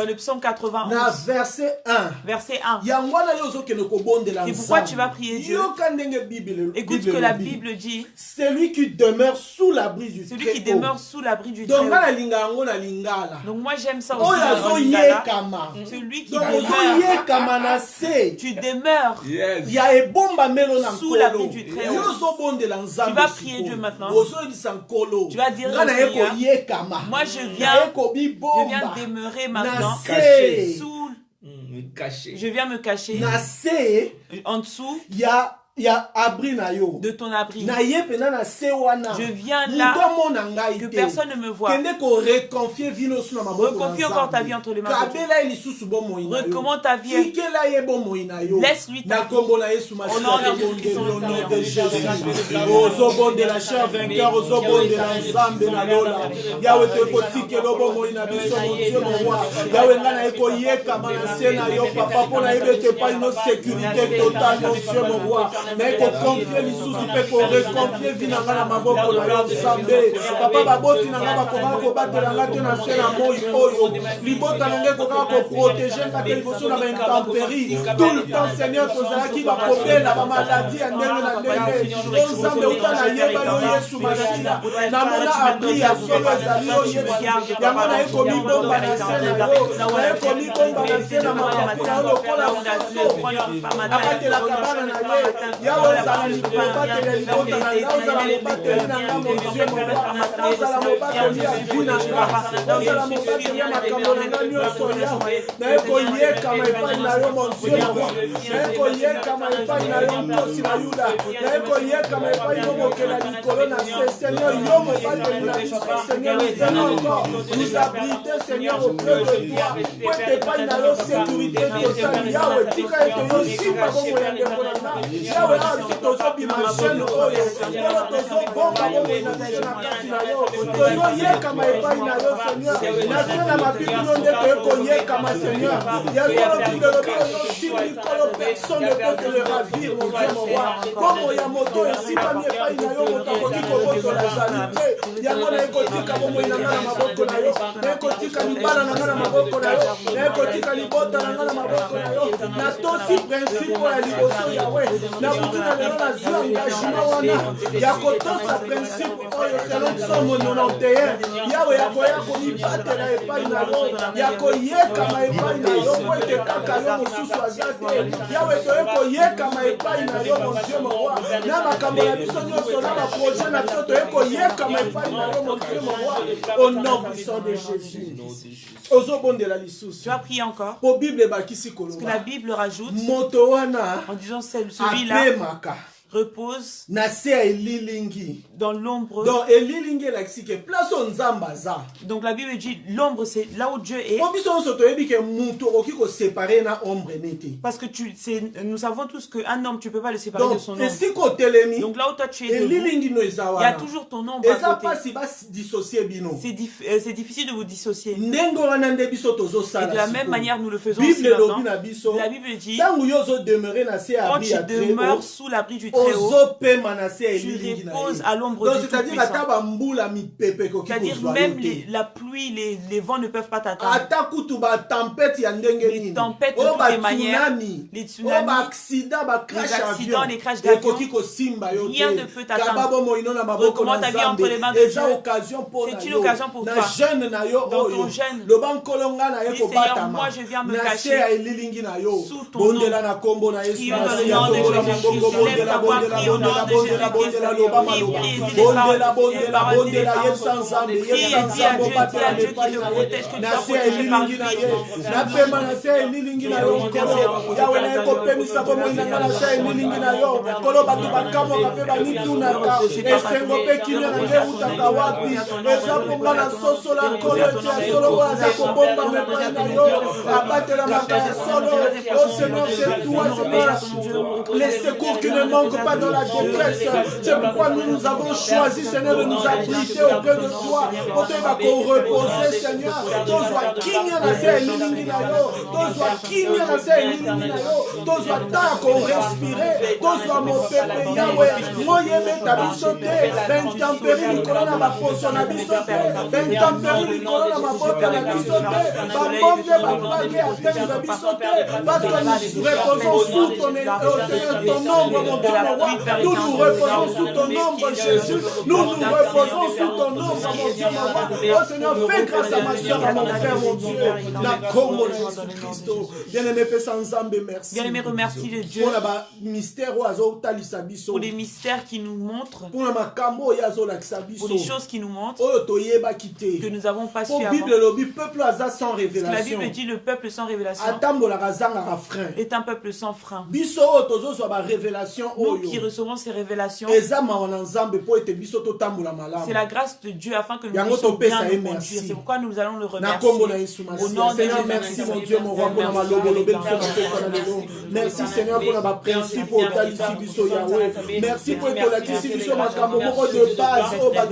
le psaume 91, verset 1. C'est pourquoi tu vas prier Dieu. Écoute ce que la Bible dit. Celui qui demeure sous l'abri du du Très-Haut. Donc moi j'aime ça aussi. Celui qui demeure, tu demeures sous l'abri du Très-Haut. Tu vas prier Dieu maintenant. Tu vas dire au Seigneur, moi je viens demeurer maintenant je viens me cacher en dessous de ton abri. Je viens là que personne ne me voit. Reconfie encore ta vie entre les mains de Dieu. Recommande ta vie. Laisse-lui ta vie. Au nom de Jésus. De la chair vainqueur, aux obos de l'ensemble de la lola. Yahweh te kotike lobo moina biso mon Dieu mon roi. Yahweh ngana ekoyeka manasena yo papa pour la yebete pas une sécurité totale mon Dieu mon roi. Mais qu'on confie lisusu pe ko reconfie vinanga na maboko na yo sambe. Papa baboti nanga bakoma ko batela ngate na sena moi oyo. Libota nanga ko ka protéger ngate liboso na intempérie. Tout le temps Seigneur tozala ki ba kobela ba maladie ndenge na ndenge. Nzambe utana yeba yo Yesu masina. Na mona abri ya solo ezali yo Yesu. Yango na ekomi bomba na sena yo. Na ekomi bomba na sena mama lo kola so. Akatela kabana na ye. Yawe zala ni batela ni bota na yo zala mo batela na ngamo Dieu mo. Zala mo batela ni abuna nga. Zala mo batela na kamona na nyoso yawe. Na ekoye kama ipai na yo mon Dieu mo. Na ekoye kama ipai na yo mosi na Yuda. Na ekoye kama ipai yo mo kela likolo na Seigneur yo mo batela na Seigneur encore nous abriter Seigneur auprès de toi. Pour te pas na yo sécurité totale yawe tika ete yo simba bomo ya ndeko na nga. Yawe a tozo bimasheno oyo. Kolo tozo bomba bomo na kati na yo. Tozo yeka ma epai na yo Seigneur. Na sena mabibi no ndeko eko yeka ma Seigneur. Ya solo kidelo yo simbi kolo personne ne peut te le ravir mon Dieu mon roi. Comme ya moto esipa mi epai na yo moto kiko boto la zalité. Ya mona eko tika bomo ina na maboko na yo. Na eko tika libala na na maboko na yo. Na eko tika libota na na maboko na yo. Na tosi principe ya liboso yawe. Na butuna lelo nazwi engagement wana ya kotosa principe oyo selon Somo 91 yawe yakoya komibatela epai na yo ya koyekama epai na yo po ete kaka yo mosusu aza te yawe toye koyekama epai na yo mon Dieu mon roi na makambo na biso nyonso na baprojet na biso toye koyekama epai na yo mon Dieu mon roi au nom puissant de Jésus. Tu as prié encore. Parce que la Bible rajoute en disant celui-là repose dans l'ombre. Donc la Bible dit l'ombre c'est là où Dieu est. Parce que nous savons tous qu'un homme tu ne peux pas le séparer de son ombre. Donc là où toi tu es debout, il y a toujours ton ombre à côté. C'est difficile de vous dissocier. Et de la même manière nous le faisons aussi maintenant. La Bible dit quand tu demeures sous l'abri du Très-Haut, tu reposes à l'ombre du Tout-Puissant. C'est-à-dire même la pluie, les vents ne peuvent pas t'atteindre. Les tempêtes de toutes les manières, les tsunamis, les accidents, les crashs d'avion, rien ne peut t'atteindre. Recommande ta vie entre les mains de Dieu. C'est une occasion pour toi. Dans ton jeûne, dis Seigneur, moi je viens me cacher sous ton nom. Prions dans le nom de Jésus. Lève ta voix, prie au nom de Jésus-Christ. Prie et dis à Dieu qui te protège, que tu sois protégé par les secours qui ne manquent pas dans la détresse. C'est pourquoi nous avons choisi, Seigneur, de nous abriter auprès de toi. Pour te reposer, Seigneur. Parce que nous reposons sous ton ombre, mon Dieu, mon roi. Nous nous reposons sous ton ombre, Jésus. Nous nous reposons sous ton ombre, mon Dieu, mon roi. Oh Seigneur, fais grâce à ma soeur, à mon frère, mon Dieu. Bien-aimé, merci. Bien-aimé, remercie de Dieu pour les mystères qui nous montrent, pour les choses qui nous montrent, que nous n'avons pas su avant. Parce que la Bible dit le peuple sans révélation est un peuple sans frein. Nous qui recevons ces révélations, c'est la grâce de Dieu afin que nous puissions bien nous conduire. C'est pourquoi nous allons le remercier. Au nom de Jésus, merci mon Dieu, mon roi, merci Seigneur pour la principe pour Yahweh. Merci pour la distribution de base au Yahweh.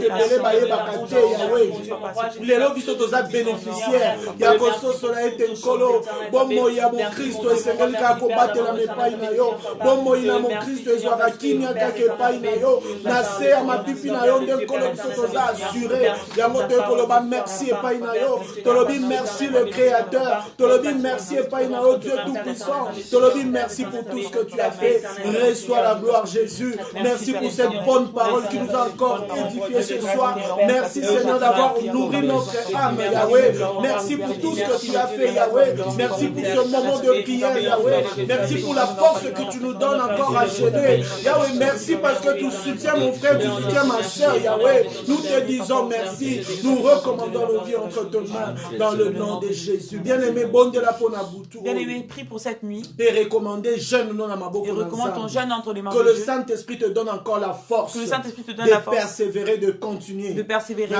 Les lois qui sont aux bénéficiaires, Yakoso Sola et Tenkolo, Bomo ya mon Christ, et Seigneur qui a combattu la mépaille nayo, Bomo ya mon Christ, et Zorakini a attaqué paille nayo, Nasser ma pipi nayo, de Kolo Sotoza assuré, Yamote Koloba, merci et paille nayo, Tolobi, merci le Créateur, Tolobi, merci et paille nayo, Dieu Tout-Puissant, Tolobi, merci pour tout ce que tu as fait, reçois la gloire Jésus, merci pour cette bonne parole qui nous a encore édifié ce soir, merci Seigneur d'avoir nourri notre âme, Yahweh, merci pour tout ce que tu as fait, Yahweh, merci pour ce moment de prière, Yahweh, merci pour la force que tu nous donnes encore à gêner, Yahweh, merci parce que tu soutiens mon frère, tu soutiens ma soeur, Yahweh, nous te disons merci, nous recommandons nos vies entre tes mains, dans le nom de Jésus, bien-aimé, bon de la Ponabutu, bien-aimé, prie pour cette nuit, et recommandez jeune non à ma et recommande ton jeûne entre les mains de Dieu, que le Saint-Esprit te donne encore la force, que le Saint-Esprit te donne la force, persévérer, de continuer, de persévérer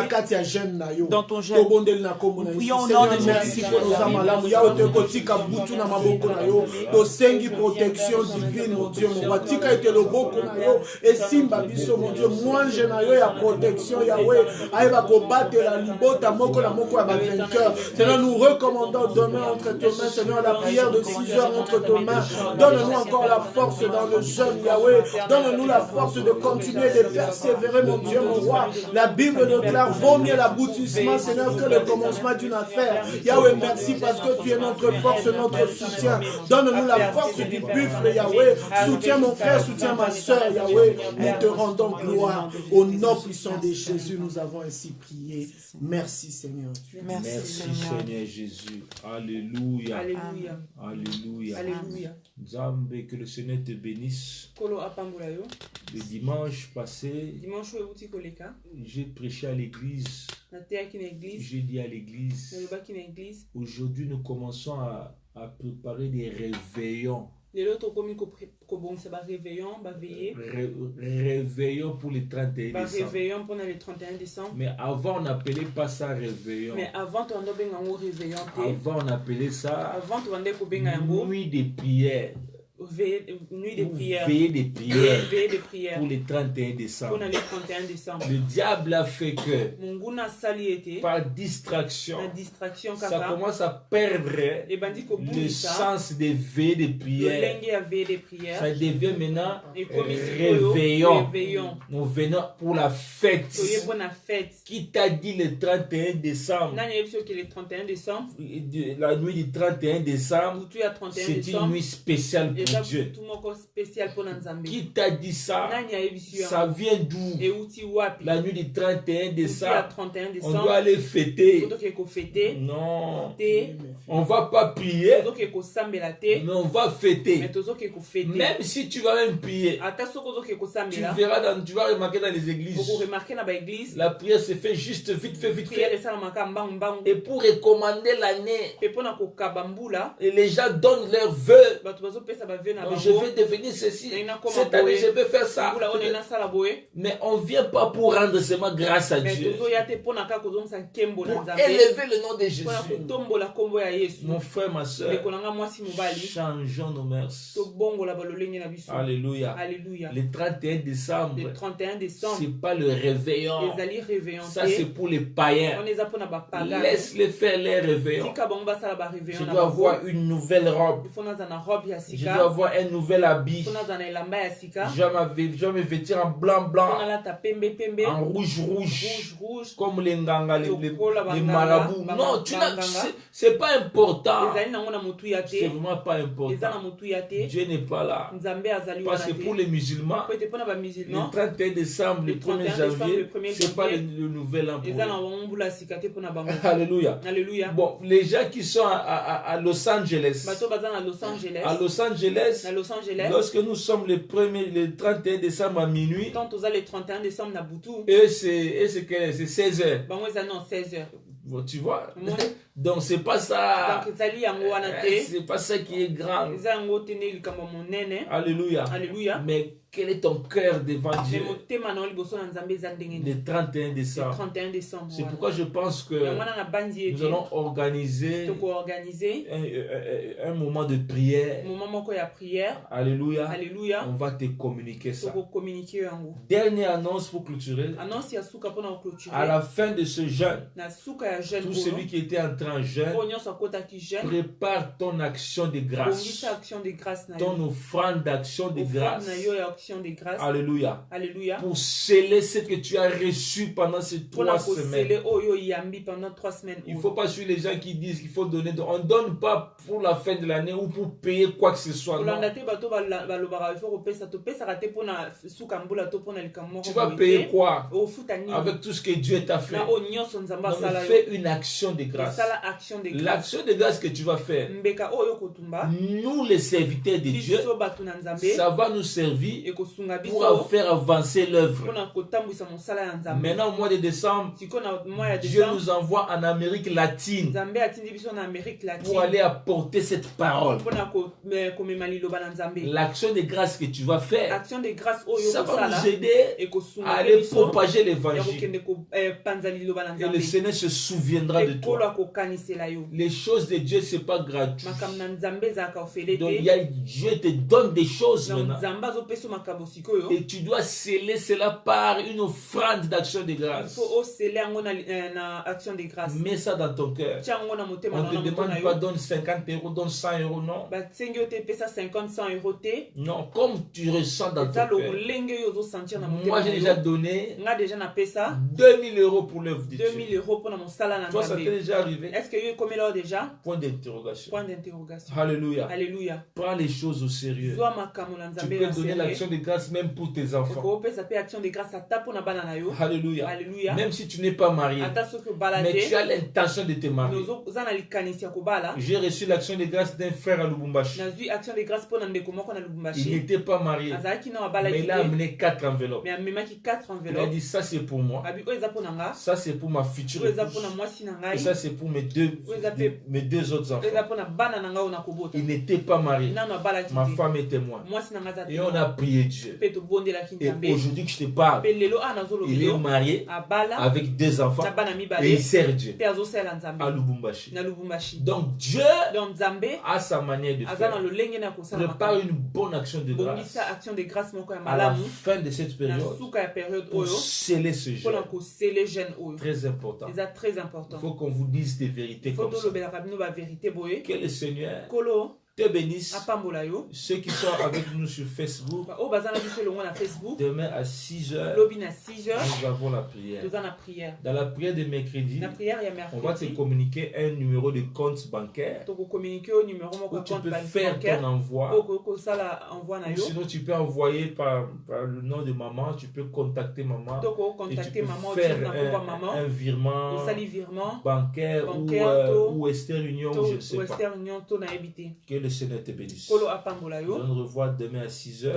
dans ton jeûne. Prions au nom de Jésus. Merci pour nos âmes. Tosengi protection divine, mon Dieu, mon roi. Tika ete loboko na yo. Et simba biso, mon Dieu, mwange na yo ya protection, Yahweh. Aïba kobattre la libota, moko la moko à ma vainqueur. Seigneur, nous recommandons demain entre tes mains, Seigneur, la prière de 6 heures entre tes mains. Donne-nous encore la force dans le jeûne, Yahweh. Donne-nous la force de continuer de persévérer, mon Dieu, mon roi. La Bible déclare, vaut mieux l'aboutissement, Seigneur, que le commencement d'une affaire. Yahweh, merci parce que tu es notre force, notre soutien. Donne-nous la force du buffle, Yahweh. Soutiens mon frère, soutiens soutiens ma soeur, Yahweh. Nous te rendons gloire. Au nom puissant de Jésus, nous avons ainsi prié. Merci Seigneur. Merci Seigneur Jésus. Alléluia. Alléluia. Alléluia. Alléluia. Nzambe, que le Seigneur te bénisse. Le dimanche passé, j'ai prêché à l'église. J'ai dit à l'église, aujourd'hui nous commençons à préparer des réveillons. Réveillon pour les 31 décembre. Mais avant on n'appelait pas ça réveillon. Avant on appelait ça nuit de prière. Nuit de prière. Veillée de prière pour les 31 décembre. Le diable a fait que par distraction, ça commence à perdre le sens des veillées de prière. Ça devient maintenant réveillon. Nous venons pour la fête. Qui t'a dit le 31 décembre? La nuit du 31 décembre, c'est une nuit spéciale pour Dieu. Qui t'a dit ça? Ça vient d'où? La nuit du 31 décembre, on doit aller fêter. Non, on va pas prier, mais on va fêter. Même si tu vas même prier, tu vas remarquer dans les églises, la prière se fait juste vite fait. Et pour recommander l'année, et les gens donnent leurs vœux. Donc, je vais devenir ceci. Cette année, je vais faire ça. Mais on ne vient pas pour rendre seulement grâce à Dieu. Pour élever le nom de Jésus. Mon frère, ma soeur, changeons nos mœurs. Alléluia. Le 31 décembre, ce n'est pas le réveillon. Ça, c'est pour les païens. Laisse-les faire les réveillons. Je dois avoir une nouvelle robe. Je dois avoir un nouvel habit. Je dois me vêtir en blanc, en rouge, comme les nganga, les marabouts. Non, c'est pas important. C'est vraiment pas important. Dieu n'est pas là. Parce que pour les musulmans, le 31 décembre, le 1er janvier, c'est pas le nouvel an. Alléluia. Bon, les gens qui sont à Los Angeles, lorsque nous sommes le 31 décembre à minuit, et c'est 16 heures. Bon, tu vois, donc c'est pas ça. C'est pas ça qui est grave. Alléluia. Mais quel est ton cœur devant Dieu? Le 31 décembre. C'est pourquoi je pense que nous allons organiser un moment de prière. Alléluia. On va te communiquer ça. Dernière annonce pour clôturer. À la fin de ce jeûne, tout celui qui était entré en jeûne, prépare ton action de grâce. Ton offrande d'action de grâce. Alléluia. Pour sceller ce que tu as reçu pendant ces 3 semaines. Il ne faut pas suivre les gens qui disent qu'il faut donner. On ne donne pas pour la fin de l'année ou pour payer quoi que ce soit. Non. Tu vas payer quoi? Avec tout ce que Dieu t'a fait. Donc, fais une action de grâce. L'action de grâce que tu vas faire, nous les serviteurs de Dieu, ça va nous servir pour faire avancer l'œuvre. Maintenant au mois de décembre, Dieu nous envoie en Amérique latine pour aller apporter cette parole. L'action de grâce que tu vas faire, ça va nous aider à aller propager l'évangile. Et le Seigneur se souviendra de toi. Les choses de Dieu, ce n'est pas gratuit. Donc Dieu te donne des choses maintenant. Et tu dois sceller cela par une offrande d'action de grâce. Mets ça dans ton cœur. On ne te demande pas donne 50 €, donne 100 €, non. Non, comme tu ressens dans ton cœur. Moi j'ai déjà donné 2000 € pour l'œuvre de Dieu. Toi ça t'est déjà arrivé? Point d'interrogation. Alléluia. Prends les choses au sérieux. Tu peux donner l'action de grâce même pour tes enfants. Alléluia. Alléluia. Même si tu n'es pas marié, mais tu as l'intention de te marier. J'ai reçu l'action de grâce d'un frère à Lubumbashi. Il n'était pas marié, mais il a amené 4 enveloppes. Il a dit ça c'est pour moi, ça c'est pour ma future épouse, et ça c'est pour mes deux autres enfants. Il n'était pas marié, ma femme est témoin. Et on a prié Dieu. Et aujourd'hui que je te parle, il est marié avec 2 enfants et il sert Dieu à Lubumbashi. Donc Dieu a sa manière de faire. Prépare une bonne action de grâce à la fin de cette période pour sceller ce jeûne. Très important. Il faut qu'on vous dise des vérités comme ça. Que le Seigneur te bénisse. Ceux qui sont avec nous sur Facebook, demain à 6h, nous avons la prière. Dans la prière de mercredi, on va te communiquer un numéro de compte bancaire où tu peux faire ton envoi. Ou sinon, tu peux envoyer par le nom de maman, tu peux contacter maman et tu peux faire un virement bancaire ou Western Union, ou je ne sais pas. Que le Seigneur te bénisse. On se revoit demain à 6h.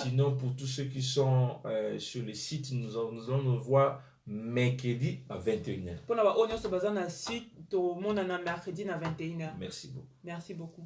Sinon, pour tous ceux qui sont sur le site, nous allons nous revoir mercredi à 21h. Merci beaucoup. Merci beaucoup.